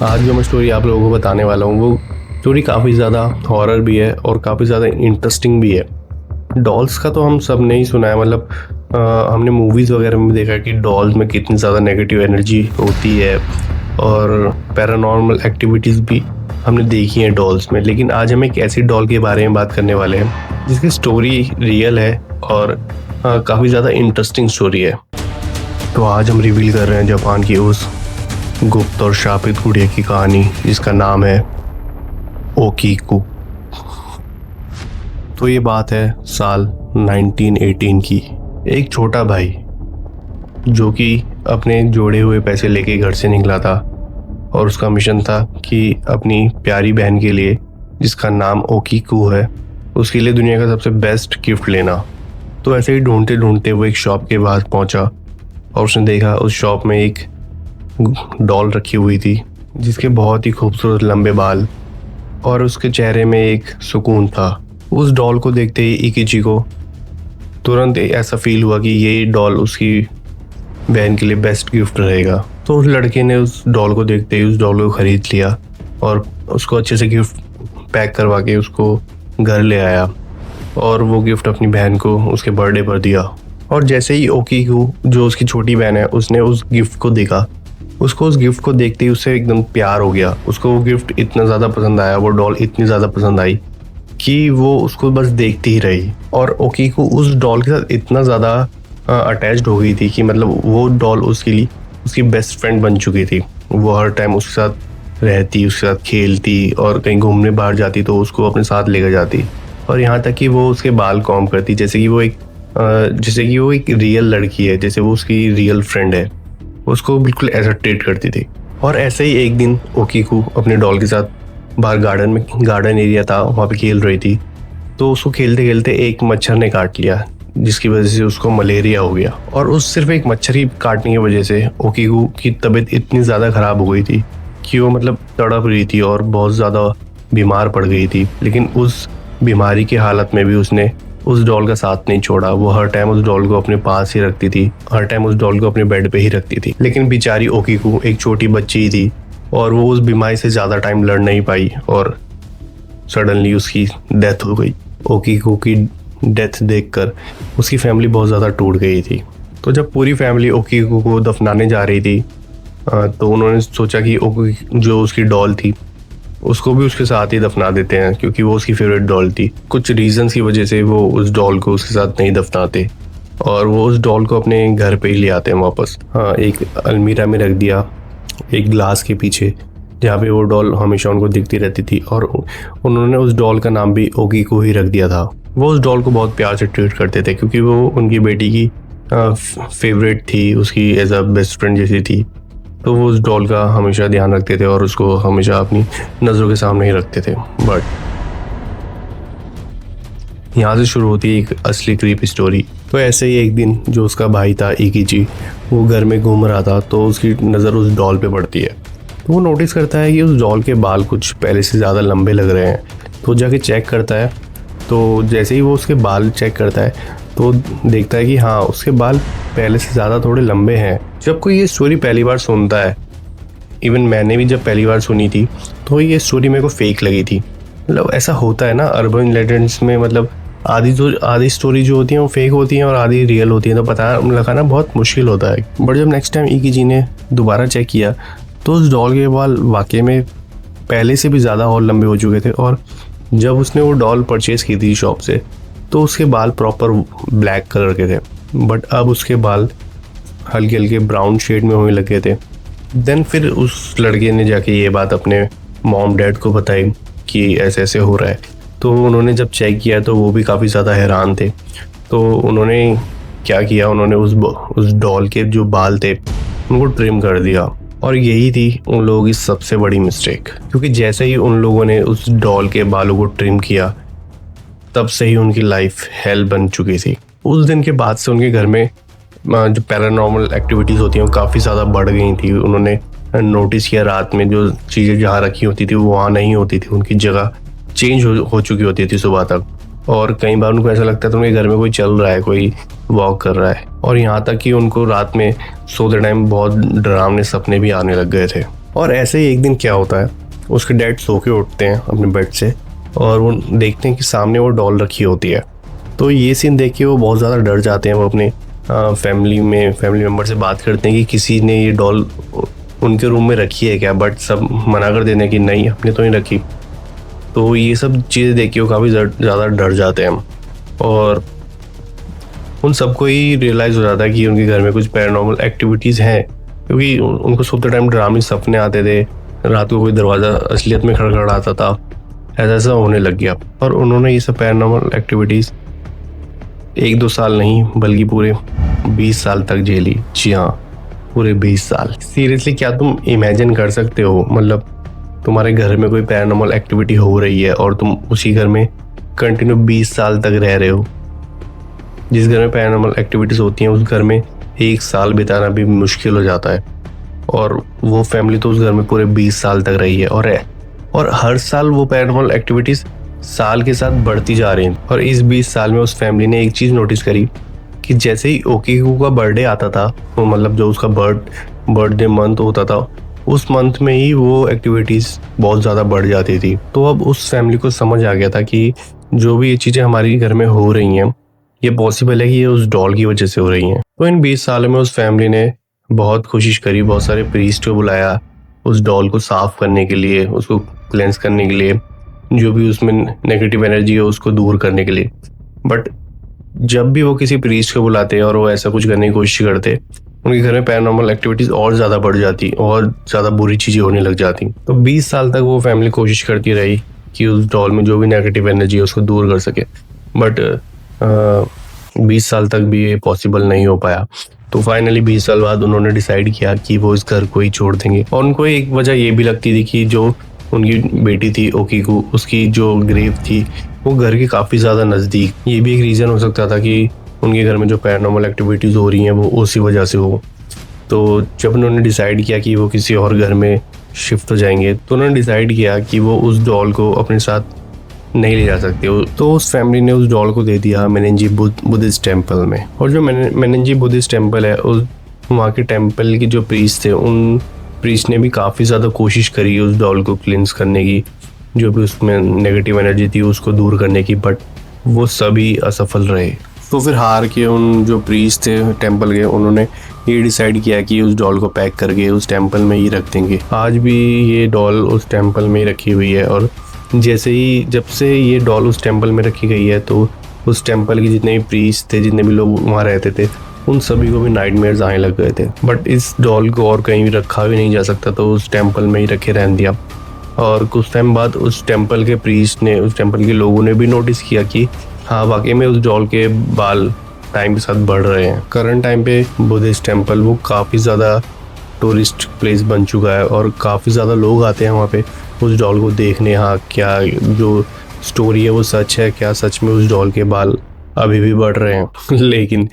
आज जो मैं स्टोरी आप लोगों को बताने वाला हूँ वो स्टोरी काफ़ी ज़्यादा हॉरर भी है और काफ़ी ज़्यादा इंटरेस्टिंग भी है। डॉल्स का तो हम सब ने ही सुना है, मतलब हमने मूवीज़ वगैरह में भी देखा है कि डॉल्स में कितनी ज़्यादा नेगेटिव एनर्जी होती है और पैरानॉर्मल एक्टिविटीज़ भी हमने देखी हैं डॉल्स में। लेकिन आज हम एक ऐसी डॉल के बारे में बात करने वाले हैं जिसकी स्टोरी रियल है और काफ़ी ज़्यादा इंटरेस्टिंग स्टोरी है। तो आज हम रिवील कर रहे हैं जापान की उस गुप्त और शापित गुड़िया की कहानी जिसका नाम है ओकीकू। तो ये बात है साल 1918 की। एक छोटा भाई जो कि अपने जोड़े हुए पैसे लेके घर से निकला था और उसका मिशन था कि अपनी प्यारी बहन के लिए, जिसका नाम ओकीकू है, उसके लिए दुनिया का सबसे बेस्ट गिफ्ट लेना। तो ऐसे ही ढूंढते ढूंढते वो एक शॉप के पास पहुंचा और उसने देखा उस शॉप में एक डॉल रखी हुई थी जिसके बहुत ही खूबसूरत लंबे बाल और उसके चेहरे में एक सुकून था। उस डॉल को देखते ही इकिची को तुरंत ऐसा फील हुआ कि ये डॉल उसकी बहन के लिए बेस्ट गिफ्ट रहेगा। तो उस लड़के ने उस डॉल को देखते ही उस डॉल को ख़रीद लिया और उसको अच्छे से गिफ्ट पैक करवा के उसको घर ले आया और वो गिफ्ट अपनी बहन को उसके बर्थडे पर दिया। और जैसे ही ओकीकू, जो उसकी छोटी बहन है, उसने उस गिफ्ट को देखा, उसको उस गिफ्ट को देखते ही उससे एकदम प्यार हो गया। उसको वो गिफ्ट इतना ज़्यादा पसंद आया, वो डॉल इतनी ज़्यादा पसंद आई कि वो उसको बस देखती ही रही। और ओकीकू उस डॉल के साथ इतना ज़्यादा अटैच्ड हो गई थी कि मतलब वो डॉल उसके लिए उसकी बेस्ट फ्रेंड बन चुकी थी। वो हर टाइम उसके साथ रहती, उसके साथ खेलती और कहीं घूमने बाहर जाती तो उसको अपने साथ लेकर जाती। और यहाँ तक कि वो उसके बाल कॉम्ब करती जैसे कि वो एक रियल लड़की है, जैसे वो उसकी रियल फ्रेंड है। उसको बिल्कुल ऐसा ट्रीट करती थी। और ऐसे ही एक दिन ओकीकू अपने डॉल के साथ बाहर गार्डन एरिया था, वहाँ पे खेल रही थी। तो उसको खेलते खेलते एक मच्छर ने काट लिया जिसकी वजह से उसको मलेरिया हो गया। और उस सिर्फ एक मच्छर ही काटने की वजह से ओकीकू की तबीयत इतनी ज़्यादा ख़राब हो गई थी कि वो मतलब तड़प रही थी और बहुत ज़्यादा बीमार पड़ गई थी। लेकिन उस बीमारी की हालत में भी उसने उस डॉल का साथ नहीं छोड़ा। वो हर टाइम उस डॉल को अपने पास ही रखती थी, हर टाइम उस डॉल को अपने बेड पे ही रखती थी। लेकिन बेचारी ओकीकू एक छोटी बच्ची ही थी और वो उस बीमारी से ज़्यादा टाइम लड़ नहीं पाई और सडनली उसकी डेथ हो गई। ओकीकू की डेथ देखकर उसकी फैमिली बहुत ज़्यादा टूट गई थी। तो जब पूरी फैमिली ओकीकू को दफनाने जा रही थी तो उन्होंने सोचा कि जो उसकी डॉल थी उसको भी उसके साथ ही दफना देते हैं, क्योंकि वो उसकी फेवरेट डॉल थी। कुछ रीजंस की वजह से वो उस डॉल को उसके साथ नहीं दफनाते और वो उस डॉल को अपने घर पे ही ले आते हैं वापस। हाँ, एक अलमीरा में रख दिया, एक ग्लास के पीछे, जहाँ पे वो डॉल हमेशा उनको दिखती रहती थी। और उन्होंने उस डॉल का नाम भी ओकीकू ही रख दिया था। वो उस डॉल को बहुत प्यार से ट्रीट करते थे क्योंकि वो उनकी बेटी की फेवरेट थी, उसकी एज अ बेस्ट फ्रेंड जैसी थी। तो वो उस डॉल का हमेशा ध्यान रखते थे और उसको हमेशा अपनी नज़रों के सामने ही रखते थे। बट यहाँ से शुरू होती है एक असली क्रीप स्टोरी। तो ऐसे ही एक दिन जो उसका भाई था इकिची, वो घर में घूम रहा था तो उसकी नज़र उस डॉल पे पड़ती है। तो वो नोटिस करता है कि उस डॉल के बाल कुछ पहले से ज़्यादा लंबे लग रहे हैं। तो जाके चेक करता है। तो जैसे ही वो उसके बाल चेक करता है तो देखता है कि हाँ, उसके बाल पहले से ज़्यादा थोड़े लंबे हैं। जब कोई ये स्टोरी पहली बार सुनता है, इवन मैंने भी जब पहली बार सुनी थी तो ये स्टोरी मेरे को फेक लगी थी। मतलब ऐसा होता है ना अर्बन लेजेंड्स में, मतलब आधी स्टोरी जो होती हैं वो फेक होती हैं और आधी रियल होती हैं, तो पता लगाना बहुत मुश्किल होता है। बट जब नेक्स्ट टाइम इकिची ने दोबारा चेक किया तो उस डॉल के बाल वाकई में पहले से भी ज़्यादा और लंबे हो चुके थे। और जब उसने वो डॉल परचेज़ की थी शॉप से तो उसके बाल प्रॉपर ब्लैक कलर के थे, बट अब उसके बाल हल्के हल्के ब्राउन शेड में होने लगे थे। देन फिर उस लड़के ने जाके ये बात अपने मॉम डैड को बताई कि ऐसे ऐसे हो रहा है। तो उन्होंने जब चेक किया तो वो भी काफ़ी ज़्यादा हैरान थे। तो उन्होंने क्या किया, उन्होंने उस डॉल के जो बाल थे उनको ट्रिम कर दिया। और यही थी उन लोगों की सबसे बड़ी मिस्टेक, क्योंकि जैसे ही उन लोगों ने उस डॉल के बालों को ट्रिम किया तब से ही उनकी लाइफ हेल बन चुकी थी। उस दिन के बाद से उनके घर में जो पैरानॉर्मल एक्टिविटीज़ होती हैं वो काफ़ी ज़्यादा बढ़ गई थी। उन्होंने नोटिस किया रात में जो चीज़ें जहाँ रखी होती थी वो वहाँ नहीं होती थी, उनकी जगह चेंज हो चुकी होती थी सुबह तक। और कई बार उनको ऐसा लगता था उनके घर में कोई चल रहा है, कोई वॉक कर रहा है। और यहाँ तक कि उनको रात में सोते टाइम बहुत डरावने सपने भी आने लग गए थे। और ऐसे ही एक दिन क्या होता है, उसके डैड सो के उठते हैं अपने बेड से और वो देखते हैं कि सामने वो डॉल रखी होती है। तो ये सीन देख के वो बहुत ज़्यादा डर जाते हैं। वो अपने फैमिली मेम्बर से बात करते हैं कि किसी ने ये डॉल उनके रूम में रखी है क्या, बट सब मना कर देते हैं कि नहीं, हमने तो नहीं रखी। तो ये सब चीज़ें देख के वो काफ़ी ज़्यादा डर जाते हैं और उन सबको ही रियलाइज़ हो जाता है कि उनके घर में कुछ पैरानॉर्मल एक्टिविटीज़ हैं, क्योंकि उनको सोते टाइम डरावनी सपने आते थे, रात को कोई दरवाज़ा असलियत में खड़खड़ाता था, ऐसा होने लग गया। और उन्होंने ये सब पैरानॉर्मल एक्टिविटीज़ 1-2 साल नहीं बल्कि पूरे 20 साल तक झेली। जी हाँ, पूरे 20 साल। सीरियसली क्या तुम इमेजिन कर सकते हो, मतलब तुम्हारे घर में कोई पैरानॉर्मल एक्टिविटी हो रही है और तुम उसी घर में कंटिन्यू 20 साल तक रह रहे हो। जिस घर में पैरानॉर्मल एक्टिविटीज़ होती हैं उस घर में 1 साल बिताना भी मुश्किल हो जाता है, और वो फैमिली तो उस घर में पूरे 20 साल तक रही है। और हर साल वो पैरानॉर्मल एक्टिविटीज़ साल के साथ बढ़ती जा रही हैं। और इस 20 साल में उस फैमिली ने एक चीज़ नोटिस करी कि जैसे ही ओकीकू का बर्थडे आता था, वो मतलब जो उसका बर्थडे मंथ होता था, उस मंथ में ही वो एक्टिविटीज़ बहुत ज़्यादा बढ़ जाती थी। तो अब उस फैमिली को समझ आ गया था कि जो भी ये चीज़ें हमारे घर में हो रही हैं, ये पॉसिबल है कि ये उस डॉल की वजह से हो रही हैं। तो इन 20 सालों में उस फैमिली ने बहुत कोशिश करी, बहुत सारे प्रीस्ट को बुलाया उस डॉल को साफ करने के लिए, उसको क्लेंस करने के लिए, जो भी उसमें नेगेटिव एनर्जी है उसको दूर करने के लिए। बट जब भी वो किसी प्रीस्ट को बुलाते और वो ऐसा कुछ करने की कोशिश करते, उनके घर में पैरानॉर्मल एक्टिविटीज़ और ज़्यादा बढ़ जाती और ज़्यादा बुरी चीज़ें होने लग जाती। तो 20 साल तक वो फैमिली कोशिश करती रही कि उस डॉल में जो भी नेगेटिव एनर्जी है उसको दूर कर सके, बट 20 साल तक भी ये पॉसिबल नहीं हो पाया। तो फाइनली 20 साल बाद उन्होंने डिसाइड किया कि वो इस घर को ही छोड़ देंगे। और उनको एक वजह ये भी लगती थी कि जो उनकी बेटी थी ओकीकू, उसकी जो ग्रेव थी वो घर के काफ़ी ज़्यादा नज़दीक। ये भी एक रीज़न हो सकता था कि उनके घर में जो पैरानॉर्मल एक्टिविटीज़ हो रही हैं वो उसी वजह से हो। तो जब उन्होंने डिसाइड किया कि वो किसी और घर में शिफ्ट हो जाएंगे, तो उन्होंने डिसाइड किया कि वो उस डॉल को अपने साथ नहीं ले जा सकते। तो उस फैमिली ने उस डॉल को दे दिया मेनेंजी बुद्धिस्ट टेम्पल में। और जो मेनेंजी बुद्धिस्ट टेम्पल है, उस वहाँ के टेम्पल के जो प्रीस्ट थे, उन प्रीस्ट ने भी काफ़ी ज़्यादा कोशिश करी उस डॉल को क्लींस करने की, जो भी उसमें नेगेटिव एनर्जी थी उसको दूर करने की, बट वो सभी असफल रहे। तो फिर हार के उन जो प्रीस्ट थे टेम्पल के, उन्होंने ये डिसाइड किया कि उस डॉल को पैक करके उस टेम्पल में ही रख देंगे। आज भी ये डॉल उस टेम्पल में ही रखी हुई है। और जब से ये डॉल उस टेम्पल में रखी गई है, तो उस टेम्पल के जितने भी प्रीस्ट थे, जितने भी लोग वहाँ रहते थे, उन सभी को भी नाइटमेयर्स आने लग गए थे। बट इस डॉल को और कहीं भी रखा भी नहीं जा सकता, तो उस टेम्पल में ही रखे रहने दिया। और कुछ टाइम बाद उस टेम्पल के प्रीस्ट ने, उस टेम्पल के लोगों ने भी नोटिस किया कि हाँ, वाकई में उस डॉल के बाल टाइम के साथ बढ़ रहे हैं। करंट टाइम पे बुद्धिस्ट टेम्पल वो काफ़ी ज़्यादा टूरिस्ट प्लेस बन चुका है और काफ़ी ज़्यादा लोग आते हैं वहाँ पे उस डॉल को देखने। हाँ, क्या जो स्टोरी है वो सच है, क्या सच में उस डॉल के बाल अभी भी बढ़ रहे हैं। लेकिन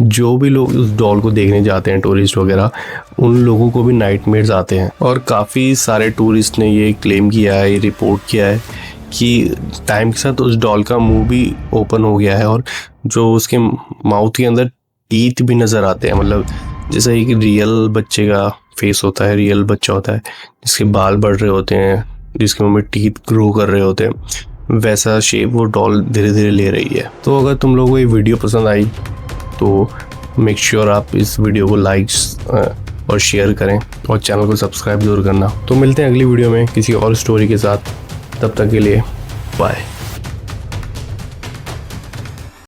जो भी लोग उस डॉल को देखने जाते हैं, टूरिस्ट वगैरह, उन लोगों को भी नाइटमेयर्स आते हैं। और काफ़ी सारे टूरिस्ट ने ये क्लेम किया है, ये रिपोर्ट किया है कि टाइम के साथ उस डॉल का मुंह भी ओपन हो गया है और जो उसके माउथ के अंदर टीथ भी नज़र आते हैं। मतलब जैसा एक रियल बच्चे का फेस होता है, रियल बच्चा होता है जिसके बाल बढ़ रहे होते हैं, जिसके मुंह में टीथ ग्रो कर रहे होते हैं, वैसा शेप वो डॉल धीरे धीरे ले रही है। तो अगर तुम लोगों को ये वीडियो पसंद आई तो मेक श्योर आप इस वीडियो को लाइक्स और शेयर करें और चैनल को सब्सक्राइब जरूर करना। तो मिलते हैं अगली वीडियो में किसी और स्टोरी के साथ। तब तक के लिए बाय।